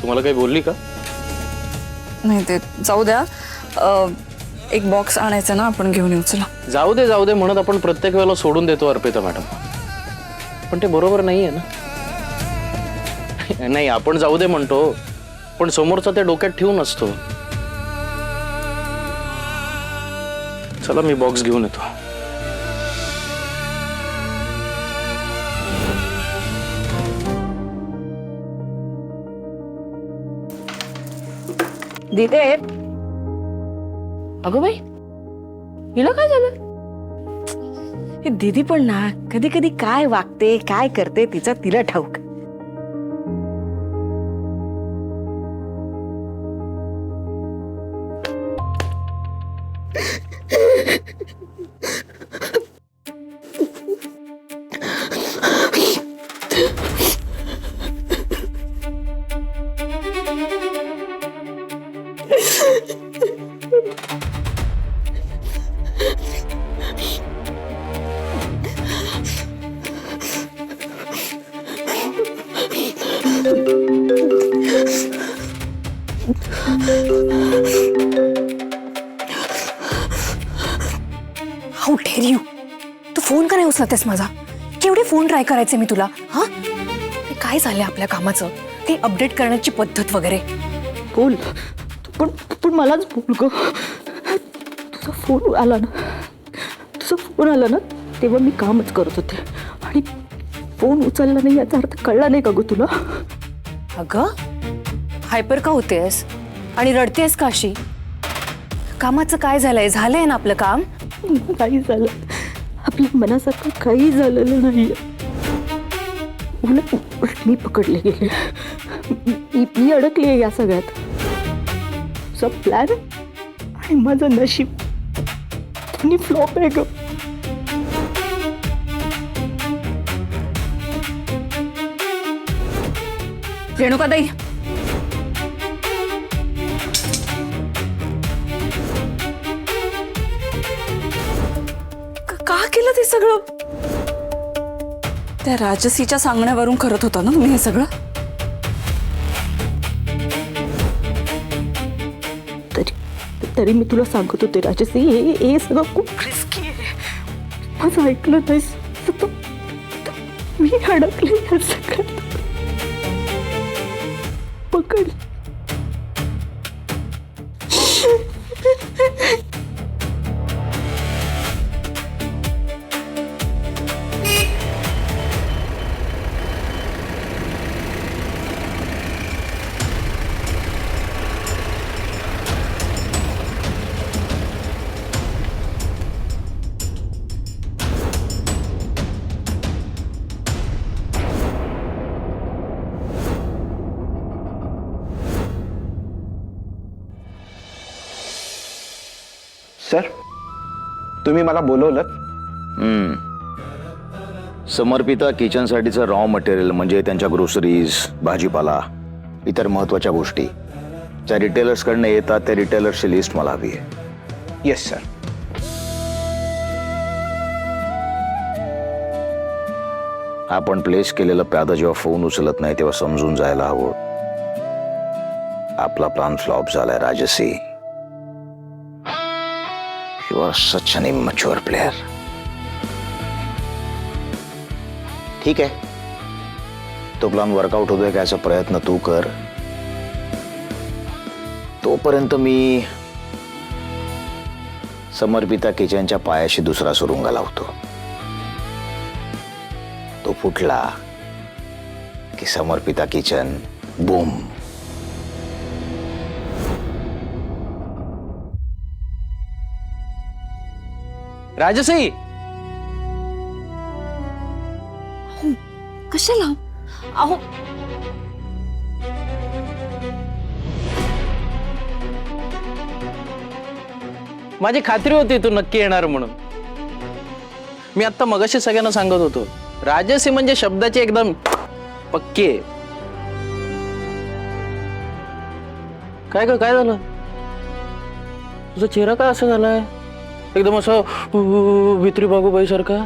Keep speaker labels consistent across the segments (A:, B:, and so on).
A: तुम्हाला काही बोलली का?
B: नाही ते जाऊ द्या. एक बॉक्स आणायचा ना, आपण घेऊन येऊ. चला.
A: जाऊ दे म्हणत आपण प्रत्येक वेळेला सोडून देतो अर्पिता मॅडम, पण ते बरोबर नाही आहे ना. नाही आपण जाऊ दे म्हणतो, पण समोरचा ते डोक्यात ठेवून असतो. चला मी बॉक्स घेऊन येतो.
C: दीदे, अगं बाई, हिला काय झालं? हे दीदी पण ना कधी कधी काय वागते काय करते तिचा तिला ठाऊक.
B: How dare you. तू फोन का नाही उचलतेस माझा? केवढे फोन ट्राय करायचे मी तुला? हा, हे काय झालंय आपल्या कामाचं? ते अपडेट करण्याची पद्धत वगैरे.
C: बोल, पण मलाच बोल ग. तुझा फोन आला ना, तेव्हा मी कामच करत होते आणि फोन उचलला नाही याचा अर्थ कळला नाही का ग तुला?
B: अगं हायपर का होतेस आणि रडतेस का अशी? कामाचं काय झालंय? झालंय ना आपलं काम?
C: नाही झालं, आपल्या मनासारखं काही झालेलं नाहीये. उलट मी पकडले गेले. मी अडकले या सगळ्यात. तुझा प्लॅन आणि माझं नशीब दोन्ही फ्लॉप आहे ग.
B: रेणुकाताई, का केलं ते सगळं? त्या राजसीच्या सांगण्यावरून करत होता ना तुम्ही हे सगळं?
C: तरी मी तुला सांगत होते राजसी, हे सगळं खूप रिस्की आहे. माझं ऐकलं नाहीस. मी अडकले या सगळ्यात. पकड.
D: सर, तुम्ही मला बोलवलं?
E: समर्पिता किचनसाठीचं रॉ मटेरियल म्हणजे त्यांच्या ग्रोसरीज, भाजीपाला, इतर महत्त्वाच्या गोष्टी ज्या रिटेलर्सकडनं येतात त्या रिटेलर्सची लिस्ट मला हवी आहे.
D: Yes sir.
E: आपण प्लेस केलेलं प्यादा जेव्हा फोन उचलत नाही तेव्हा समजून जायला हवं आपला प्लॅन फ्लॉप झालाय. राजसी, you R such an immature player. ठीक आहे, तो प्लॅन वर्कआउट होतोय का याचा प्रयत्न तू कर. तोपर्यंत मी समर्पिता किचनच्या पायाशी दुसरा सुरुंगा लावतो. तो फुटला की समर्पिता किचन बूम.
A: राजसी,
B: कशाला? अहो
A: माझी खात्री होती तू नक्की येणार म्हणून. मी आता मगाशी सगळ्यांना सांगत होतो, राजसी म्हणजे शब्दाची एकदम पक्की आहे. काय ग, काय झालं? तुझा चेहरा काय असा झालाय? एकदम असं भित्री बागूबाई सारखा.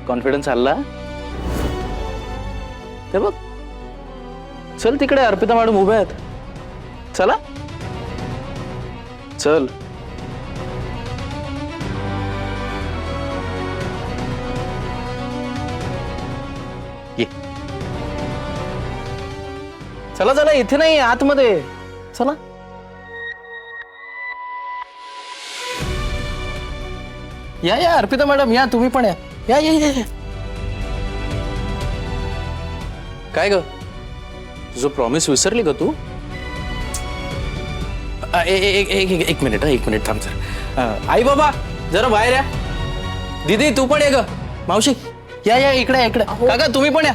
A: कॉन्फिडन्स आला ते बघ. चल तिकडे, अर्पिता मॅडम उभ्या आहेत. चला चल. ये. चला चला, इथे नाही, आतमध्ये चला. या या अर्पिता मॅडम, या तुम्ही पण या. या या या या. काय ग, तुझं प्रॉमिस विसरली का तू? एक मिनिट, एक मिनिट थांब सर. आई बाबा जरा बाहेर या. दीदी तू पण ये ग. मावशी या या, इकडे इकडे. काका तुम्ही पण या.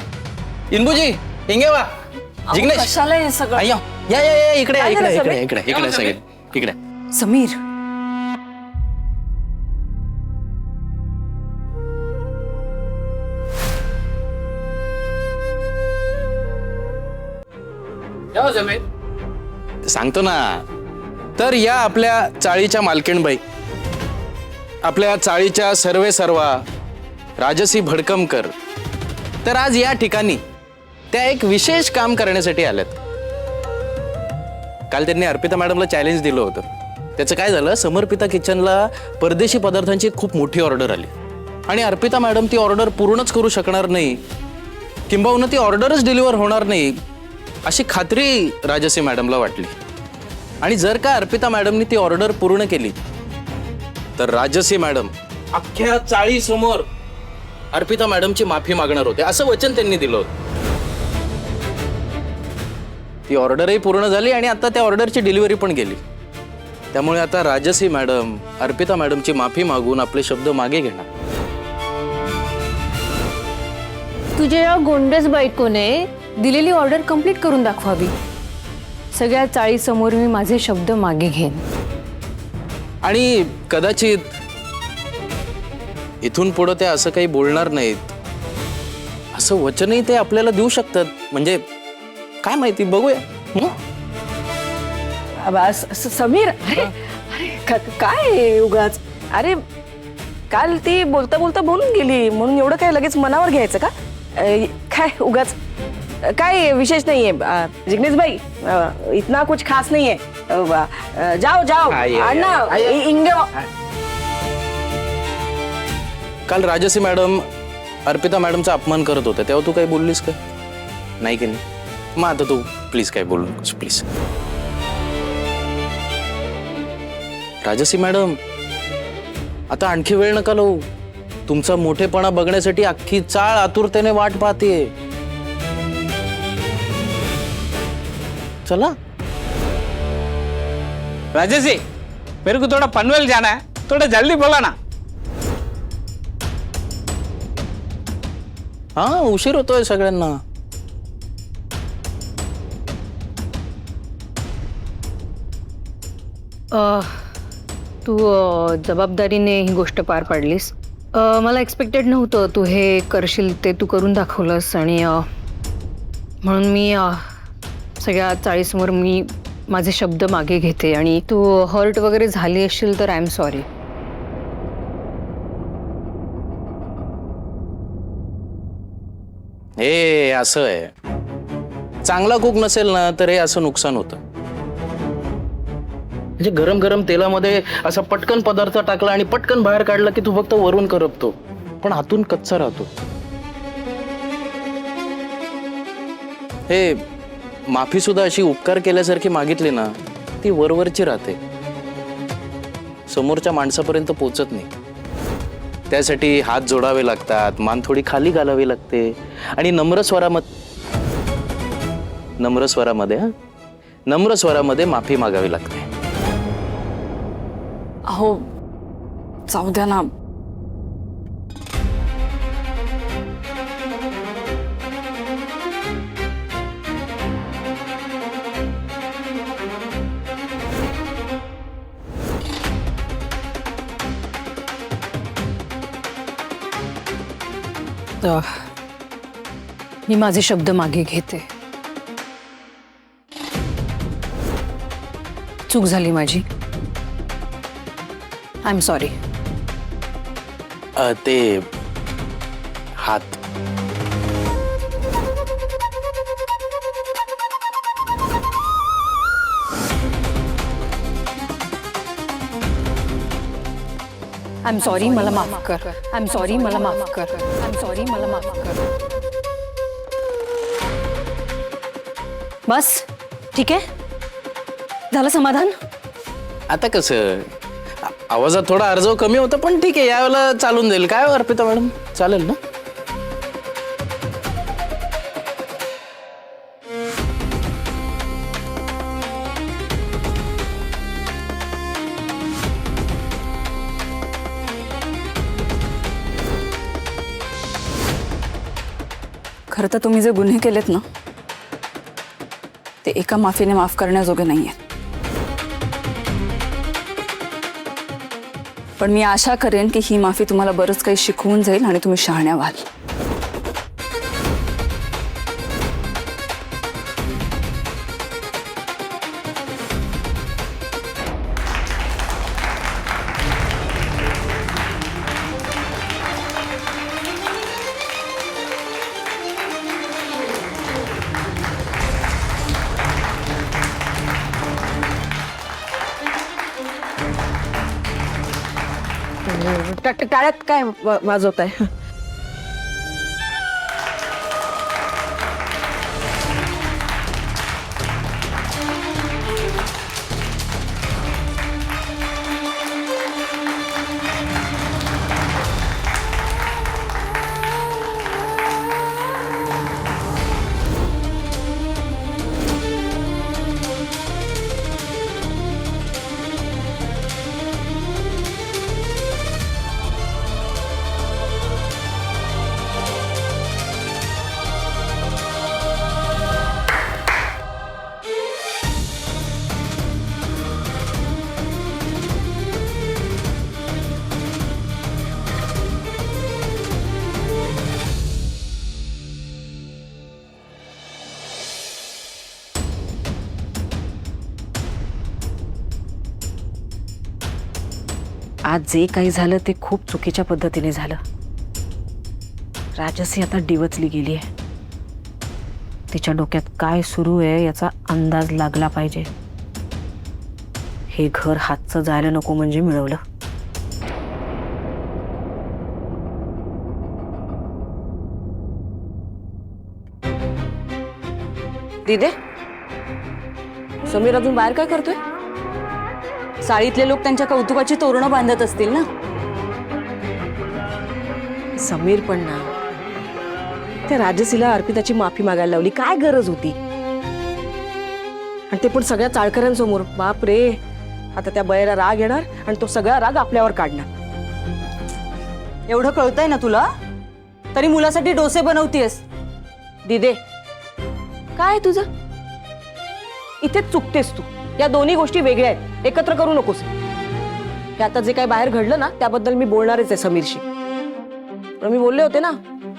A: इंदूजी, इंगे वा, जिग्नेश,
C: कशाला हे सगळं?
A: आई, या या या, इकडे
C: काय
A: इकडे
C: झालं
A: इकडे
C: समीर?
A: इकडे इकडे सगळे इकडे.
B: समीर,
A: सांगतो ना. तर या आपल्या चाळीच्या मालकीणबाई, आपल्या चाळीच्या सर्वे सर्वा राजसी भडकमकर, तर आज या ठिकाणी त्या एक विशेष काम करण्यासाठी आल्यात. काल त्यांनी अर्पिता मॅडमला चॅलेंज दिलं होतं. त्याचं काय झालं, समर्पिता किचनला परदेशी पदार्थांची खूप मोठी ऑर्डर आली आणि अर्पिता मॅडम ती ऑर्डर पूर्णच करू शकणार नाही, किंबहुना ती ऑर्डरच डिलिव्हर होणार नाही अशी खात्री राजसी मॅडमला वाटली. आणि जर का अर्पिता मॅडमनी ती ऑर्डर पूर्ण केली तर राजसी मॅडम अख्ख्या चाळीसमोर अर्पिता मॅडमची माफी मागणार होते, असं वचन त्यांनी दिलं होतं. ती ऑर्डरही पूर्ण झाली आणि आता त्या ऑर्डरची डिलिव्हरी पण गेली. त्यामुळे आता राजसी मॅडम अर्पिता मॅडमची माफी मागून आपले शब्द मागे घेणार.
B: तुझ्या या गोंडस बायकोने दिलेली ऑर्डर कंप्लीट करून दाखवावी. सगळ्या चाळीसमोर मी माझे शब्द मागे घेईन.
A: आणि कदाचित इथून पुढे ते असं काही बोलणार नाहीत असं वचनही ते आपल्याला देऊ शकतात. म्हणजे काय माहिती, बघूया.
C: समीर, अरे अरे काय उगाच. अरे काल ती बोलता बोलता बोलून गेली म्हणून एवढं काय लगेच मनावर घ्यायचं का? काय उगाच, काय विशेष नाहीये. जिग्नेश भाई, इतना कुछ खास नहीं है. जाओ जाओ अण्णा, इंगे.
A: काल राजसी मॅडम अर्पिता मॅडमचा अपमान करत होत्या, तेव्हा तू काही बोललीस का? नाही की नाही? मग आता तू प्लीज काय बोलू नकोस, प्लीज. राजसी मॅडम, आता आणखी वेळ नका लावू. तुमचा मोठेपणा बघण्यासाठी अख्खी चाळ आतुरतेने वाट पाहते. चला.
F: राजसी, मेरे को थोड़ा पनवेल जाना है, थोड़ा जल्दी बोला ना.
A: हा, उशीर होतोय सगळ्यांना.
B: तू जबाबदारीने ही गोष्ट पार पाडलीस. मला एक्सपेक्टेड नव्हतं तू हे करशील, ते तू करून दाखवलंस. आणि म्हणून मी सगळ्या चाळीसमोर मी माझे शब्द मागे घेते. आणि तू हर्ट वगैरे झाली असशील तर आय एम सॉरी.
A: हे असं आहे, चांगला कुक नसेल ना तर हे असं नुकसान होतं. म्हणजे गरम गरम तेलामध्ये असा पटकन पदार्थ टाकला आणि पटकन बाहेर काढला की तू फक्त वरून करपतो, पण आतून कच्चा राहतो. हे माफी सुद्धा अशी उपकार केल्यासारखी मागितली ना, ती वरवरची राहते, समोरच्या माणसापर्यंत पोचत नाही. त्यासाठी हात जोडावे लागतात, मान थोडी खाली घालावी लागते आणि नम्र स्वरामध्ये माफी मागावी लागते.
C: अहो जाऊ द्या ना.
B: मी माझे शब्द मागे घेते. चूक झाली माझी. I am sorry.
A: ते हात
B: आय एम सॉरी, मला माफ कर. आय एम सॉरी, मला माफ कर. आय एम सॉरी, मला माफ कर. बस ठीक आहे, झालं समाधान.
A: आता कसं आवाजात थोडा अर्जव कमी होता, पण ठीक आहे, यावेळेला चालून जाईल. काय हो अर्पिता मॅडम, चालेल ना?
C: खरं तर तुम्ही जे गुन्हे केलेत ना ते एका माफीने माफ करण्याजोगे नाही आहेत. पण मी आशा करेन की ही माफी तुम्हाला बरंच काही शिकवून जाईल आणि तुम्ही शहाण्या व्हाल.
G: टाळ्यात काय वाजवत आहे? आज जे काही झालं ते खूप चुकीच्या पद्धतीने झालं. राजसी आता डिवचली गेली आहे. तिच्या डोक्यात काय सुरू आहे याचा अंदाज लागला पाहिजे. हे घर हातचं जायला नको म्हणजे मिळवलं.
C: दिदे, समीर अजून बाहेर काय करतोय? साळीतले लोक त्यांच्या कौतुकाची तोरणं बांधत असतील ना.
G: समीर पण ना, त्या राजसीला अर्पिताची माफी मागायला लावली. काय गरज होती? आणि ते पण सगळ्या चाळकऱ्यांसमोर. बाप रे, आता त्या बयाला राग येणार आणि तो सगळा राग आपल्यावर काढणार.
C: एवढं कळतंय ना तुला, तरी मुलासाठी डोसे बनवतेस.
G: दिदे, काय आहे तुझं? इथे चुकतेस तू. या दोन्ही गोष्टी वेगळ्या आहेत, एकत्र करू नकोस. हे आता जे काही बाहेर घडलं ना त्याबद्दल मी बोलणारच आहे समीरशी. पण मी बोलले होते ना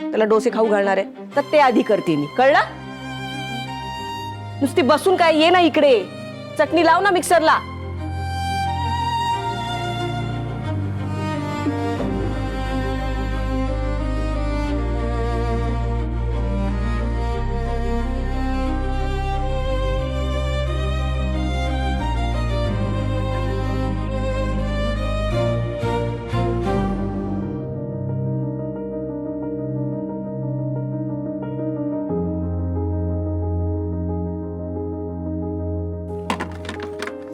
G: त्याला डोसे खाऊ घालणार आहे, तर ते आधी करते मी. कळलं? नुसती बसून काय, ये ना इकडे. चटणी लाव ना मिक्सरला.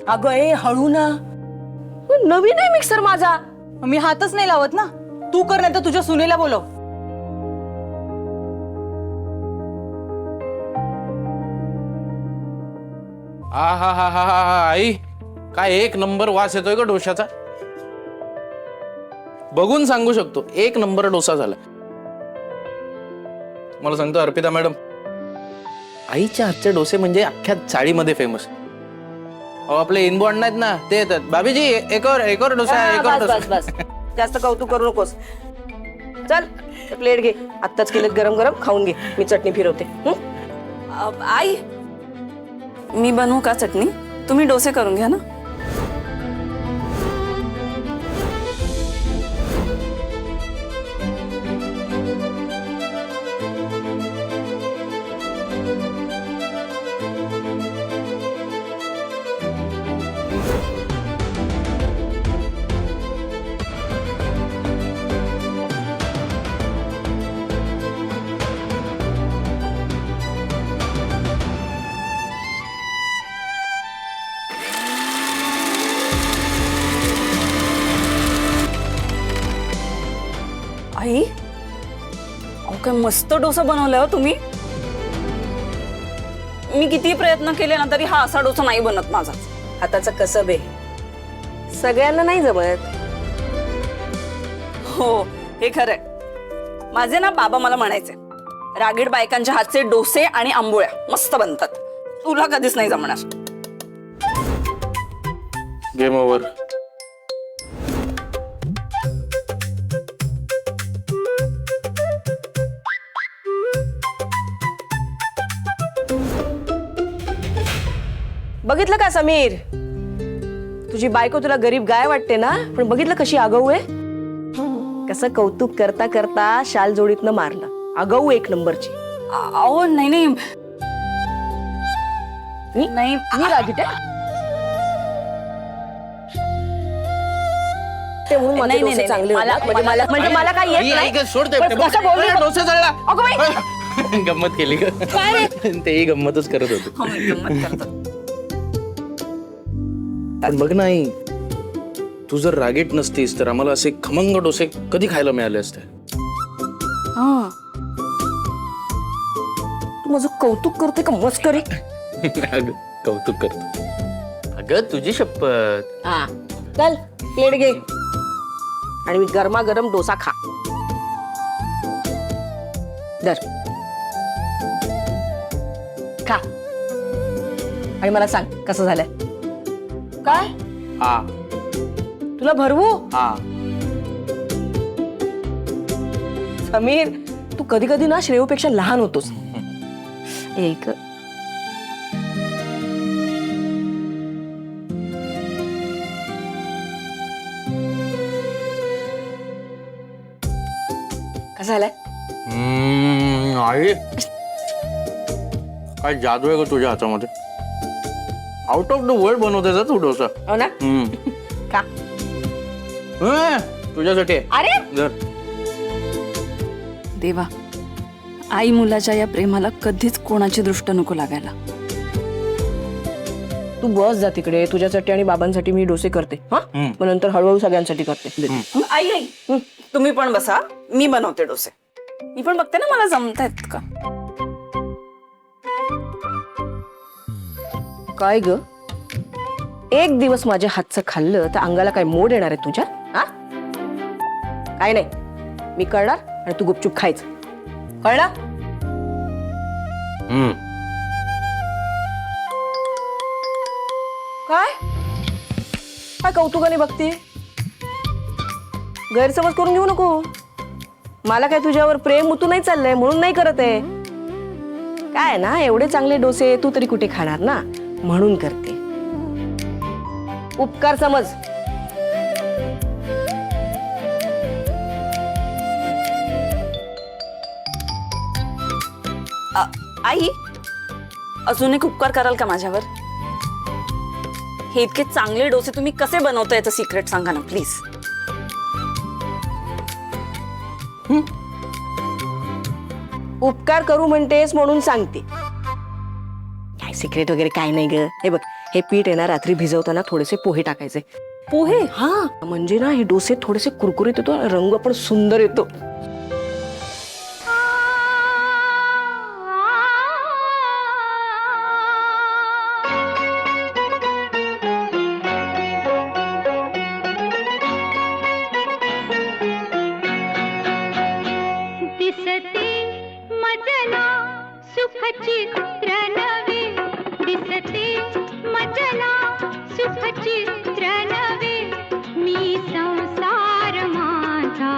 C: अगं ए, हळू ना.
G: नवीन आहे मिक्सर माझा.
C: मी हातच नाही लावत ना. तू कर, नाही तर तुझ्या सुनेला बोलव.
A: हा आई, काय एक नंबर वास येतोय का डोशाचा. बघून सांगू शकतो, एक नंबर डोसा झाला. मला सांगतो अर्पिता मॅडम, आईच्या हातचे डोसे म्हणजे अख्ख्या चाळीमध्ये फेमस. अहो आपले इनबो अण्णा आहेत ना, ते येतात, भाभीजी एक और डोसा, एक और
G: बस बस
A: डोसा.
G: बस, जास्त कौतुक करू नकोस. चल प्लेट घे, आत्ताच केलेत गरम गरम, खाऊन घे. मी चटणी फिरवते.
C: आई, मी बनवू का चटणी? तुम्ही डोसे करून घ्या ना.
H: काय मस्त डोसा बनवलाय हो तुम्ही. मी किती प्रयत्न केले ना तरी हा असा डोसा नाही बनत माझा.
G: हाताचं कसं बे सगळ्यांना नाही जमत.
H: हो हे खरंय. माझे ना बाबा मला म्हणायचे रागीड बायकांच्या हातचे डोसे आणि आंबोळ्या मस्त बनतात, तुला कधीच नाही जमणार.
A: Game over.
G: बघितलं का समीर, तुझी बायको तुला गरीब गाय वाटते ना, पण बघितलं कशी आगाऊ आहे. कसं कौतुक करता करता शाल जोडीतनं मारलं. आगाऊ एक नंबरची.
H: अहो नाही नाही नाही
G: मी रागीट आहे? ते म्हणून माझे
H: नाही,
G: डोसे
H: नाही,
G: चांगले
H: मला-
G: होतात. म्हणजे मला काय येत नाही.
A: सोडते
G: पण कसं बोलली?
A: डोसा जळला.
G: अगं बाई,
A: गंमत केली ग. तेही गंमतच करत होते.
H: हो, मी गंमत करतो.
A: पण बघ नाही, तू जर रागीट नसतीस तर आम्हाला असे खमंग डोसे कधी खायला मिळाले असते.
H: हा.
G: तू माझं कौतुक करते का मस्करी?
A: अगं, कौतुक करतो. अगं तुझी शपथ.
G: हा चल प्लेट घे आणि मी गरमागरम डोसा खा. दर खा आणि मला सांग कसं झालंय. काय
A: हा
G: तुला भरवू?
A: हा.
G: समीर, तू कधी कधी ना श्रेयूपेक्षा लहान होतोस. एक कसं झालंय?
A: आहे काय जादू आहे ग तुझ्या हातामध्ये. आउट ऑफ द वर्ल्ड बनवते तू डोसा.
G: हो ना? खा.
A: तुझ्यासाठी आहे.
G: अरे
A: जर
H: देवा, आई मुलाच्या या प्रेमाला कधीच कोणाची दृष्ट नको लागायला.
G: तू बस जा तिकडे, तुझ्यासाठी आणि बाबांसाठी मी डोसे करते. हा मग नंतर हळूहळू सगळ्यांसाठी करते.
H: आई आई तुम्ही पण बसा, मी बनवते डोसे. मी पण बघते ना मला जमतायत का.
G: काय ग, एक दिवस माझ्या हातचं खाल्लं तर अंगाला काय मोड येणार आहे तुझ्या? हा काय नाही, मी करणार आणि तू गुपचूप खायचं. कळलं? काय काय कौतुकाने बघते? गैरसमज करून घेऊ नको. मला काय तुझ्यावर प्रेम उतू नाही चाललंय म्हणून नाही करत आहे. काय ना, एवढे चांगले डोसे तू तरी कुठे खाणार ना, म्हणून करते. उपकार समज.
H: आई अजून एक उपकार कराल का माझ्यावर? हे इतके चांगले डोसे तुम्ही कसे बनवता याचं सिक्रेट सांगा ना प्लीज.
G: उपकार करू म्हणतेस म्हणून सांगते. काय सिक्रेट वगैरे काय नाही ग. हे बघ, हे पीठ आहे ना, रात्री भिजवताना थोडेसे पोहे टाकायचे.
H: पोहे?
G: हा म्हणजे ना हे डोसे थोडेसे कुरकुरीत येतो, रंग पण सुंदर येतो.
I: दिसते मजला सुखचित्र नवे, दिसते मजला सुखचित्र नवे, मी संसार माझा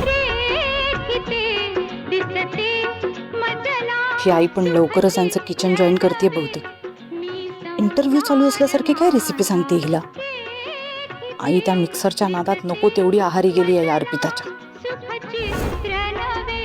I: रेखिते, दिसते मजला.
C: ही आई पण लवकरच यांचं किचन जॉईन करते बहुतेक. इंटरव्ह्यू चालू असल्यासारखी काय रेसिपी सांगते हिला. आई त्या मिक्सरच्या नादात नको तेवढी आहारी गेली आहे अर्पिताच्या.
I: सुखचित्र नवे.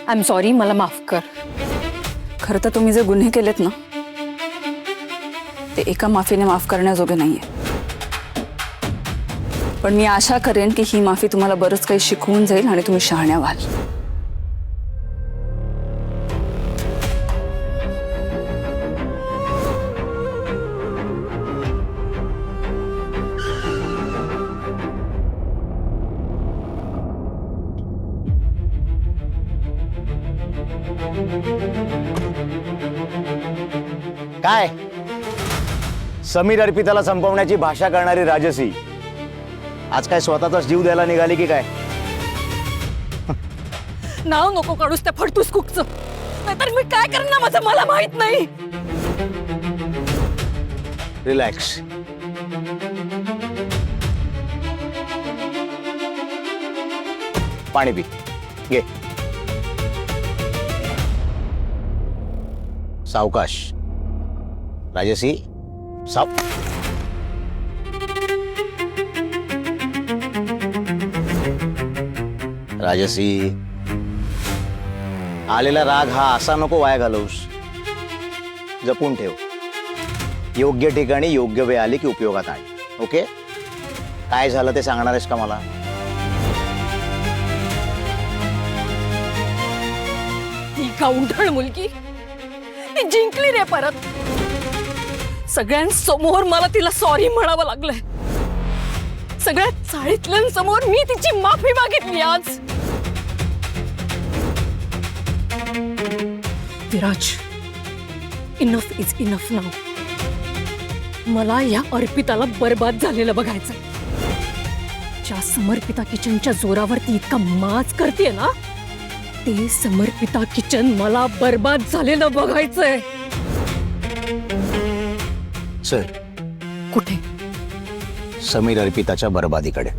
B: आय एम सॉरी, मला माफ कर.
H: खरं तर तुम्ही जे गुन्हे केलेत ना ते एका माफीने माफ करण्याजोगे नाहीये. पण मी आशा करेन की ही माफी तुम्हाला बरंच काही शिकवून जाईल आणि तुम्ही शहाण्या व्हाल.
E: काय समीर अर्पिताला संपवण्याची भाषा करणारी राजसी आज काय स्वतःचाच जीव द्यायला निघाली की काय?
G: नाव नको काढूस त्या फडतूस कुकचं, नाहीतर मी काय करणार माझं मला माहित नाही.
E: रिलॅक्स. पाणी पी घे. सावकाश राजसी. साव राजसी, आलेला राग हा असा नको वाया घालवूस. जपून ठेव. योग्य ठिकाणी योग्य वेळ आली की उपयोगात आण. ओके? काय झालं ते सांगणार आहेस का मला?
G: ही गावंढळ मुलगी ती जिंकली रे परत. सगळ्यांसमोर मला तिला सॉरी म्हणावं लागलंय. सगळ्या चाळीतल्यांसमोर मी तिची माफी मागितली आज. विराज, इनफ इज इनफ नाव. मला या अर्पिताला बर्बाद झालेलं बघायचं. ज्या समर्पिता किचनच्या जोरावर ती इतका माज करते ना, ते समर्पिता किचन मला बर्बाद झालेलं बघायचंय.
E: सर,
G: कुठे?
E: समीर अर्पिताच्या बर्बादीकडे.